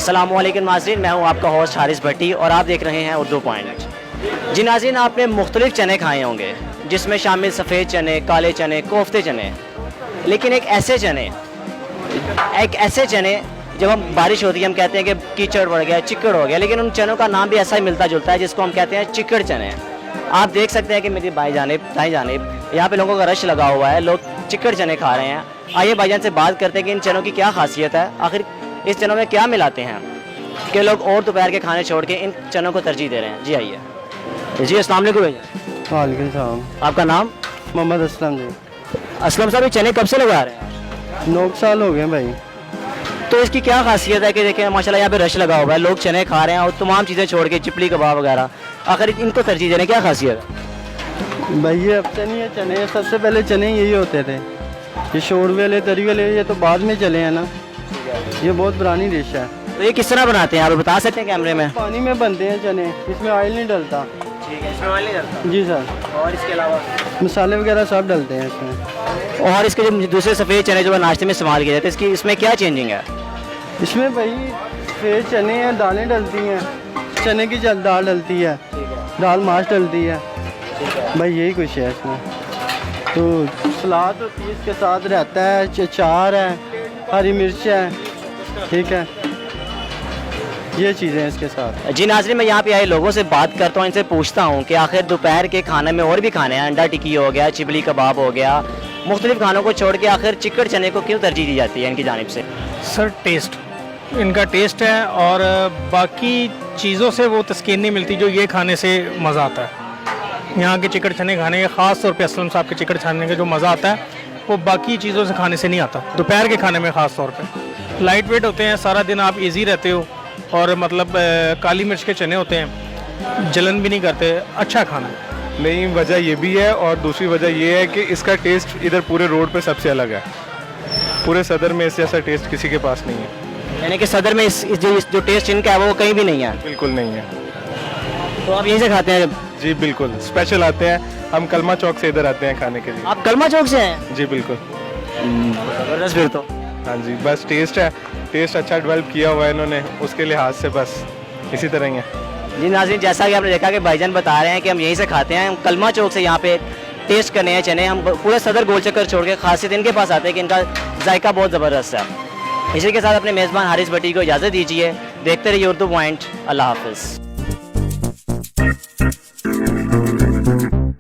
अस्सलामुअलैकुम नाज़रीन, मैं हूं आपका होस्ट हारिस भट्टी और आप देख रहे हैं उर्दू पॉइंट। जी नाज़रीन, आपने मुख्तलिफ चने खाए होंगे जिसमें शामिल सफ़ेद चने, काले चने, कोफ्ते चने, लेकिन एक ऐसे चने जब हम बारिश होती है हम कहते हैं कि कीचड़ बढ़ गया, चिक्कड़ हो गया, लेकिन उन चनों का नाम भी ऐसा ही मिलता जुलता है जिसको हम कहते हैं चिक्कड़ चने। आप देख सकते हैं कि मेरी दाएं जानिब यहाँ पे लोगों का रश लगा हुआ है, लोग चिक्कड़ चने खा रहे हैं। आइए भाईजान से बात करते हैं कि इन चनों की क्या खासियत है, आखिर इस चनों में क्या मिलाते हैं कि लोग और दोपहर के खाने छोड़ के इन चनों को तरजीह दे रहे हैं। जी आइए। जी अस्सलाम वालेकुम भैया। वालेकुम सलाम। आपका नाम? मोहम्मद असलम जी। असलम साहब, ये चने कब से लगा रहे हैं? 9 साल हो गए भाई। तो इसकी क्या खासियत है कि देखें माशाल्लाह यहाँ पे रश लगा हुआ है, लोग चने खा रहे हैं और तमाम चीज़ें छोड़ के चिपली कबाब वगैरह, आखिर इनको तरजीह देने क्या खासियत है? भाई ये अब से नहीं है चने, सबसे पहले चने यही होते थे। ये शोरवे वाले, तरी वाले, ये तो बाद में चले हैं ना। ये बहुत पुरानी डिश है। तो ये किस तरह बनाते हैं आप बता सकते हैं कैमरे में? पानी में बनते हैं चने, इसमें ऑयल नहीं डलता। ठीक है, इसमें ऑयल नहीं डलता? जी सर। और इसके अलावा मसाले वगैरह सब डलते हैं इसमें। और इसके जो दूसरे सफ़ेद चने जो नाश्ते में इस्तेमाल किए जाते हैं, इसकी इसमें क्या चेंजिंग है? इसमें भाई सफ़ेद चने हैं, दालें डलती हैं, चने की दाल डलती है, दाल माश डलती है। भाई यही कुछ है इसमें। तो सलाद होती है, इसके साथ रहता है, अचार है, हरी मिर्च है, ठीक है, ये चीज़ें हैं इसके साथ। जी नाज़रीन, मैं यहाँ पे आए लोगों से बात करता हूँ, इनसे पूछता हूँ कि आखिर दोपहर के खाने में और भी खाने हैं, अंडा टिक्की हो गया, चिबली कबाब हो गया, मुख्तलिफ खानों को छोड़ के आखिर चिक्कड़ चने को क्यों तरजीह दी जाती है इनकी जानिब से? सर टेस्ट, इनका टेस्ट है और बाकी चीज़ों से वो तस्कीन नहीं मिलती जो ये खाने से मज़ा आता है। यहाँ के चिकड़ चने खाने का ख़ास तौर पे असलम साहब के चिकड़ खाने का जो मज़ा आता है वो बाकी चीज़ों से खाने से नहीं आता। दोपहर के खाने में ख़ास तौर पे लाइट वेट होते हैं, सारा दिन आप इजी रहते हो और मतलब काली मिर्च के चने होते हैं, जलन भी नहीं करते, अच्छा खाना है। नहीं, वजह ये भी है और दूसरी वजह ये है कि इसका टेस्ट इधर पूरे रोड पे सबसे अलग है। पूरे सदर में इस जैसा टेस्ट किसी के पास नहीं है। यानी कि सदर में जो टेस्ट इनका है वो कहीं भी नहीं है? बिल्कुल नहीं है। तो आप यहीं से खाते हैं? जी बिल्कुल, स्पेशल आते हैं हम कलमा चौक से इधर आते हैं खाने के लिए। आप कलमा चौक से हैं? जी बिल्कुल। ज़बरदस्त फिर तो। हाँ जी, बस टेस्ट है, टेस्ट अच्छा डेवलप किया हुआ है इन्होंने, उसके लिहाज से बस इसी तरह ही है। जी नाज़रीन, जैसा कि आपने देखा कि भाईजान बता रहे हैं कि हम यहीं से खाते हैं, हम कलमा चौक से यहाँ पे टेस्ट करने हैं चने। हम पूरे सदर गोल चक्कर छोड़ के खासियत इनके पास आते हैं कि इनका जायका बहुत ज़बरदस्त है। इसी के साथ अपने मेज़बान हारिस भट्टी को इजाज़त दीजिए। देखते रहिए उर्दू पॉइंट। अल्लाह हाफ़िज़।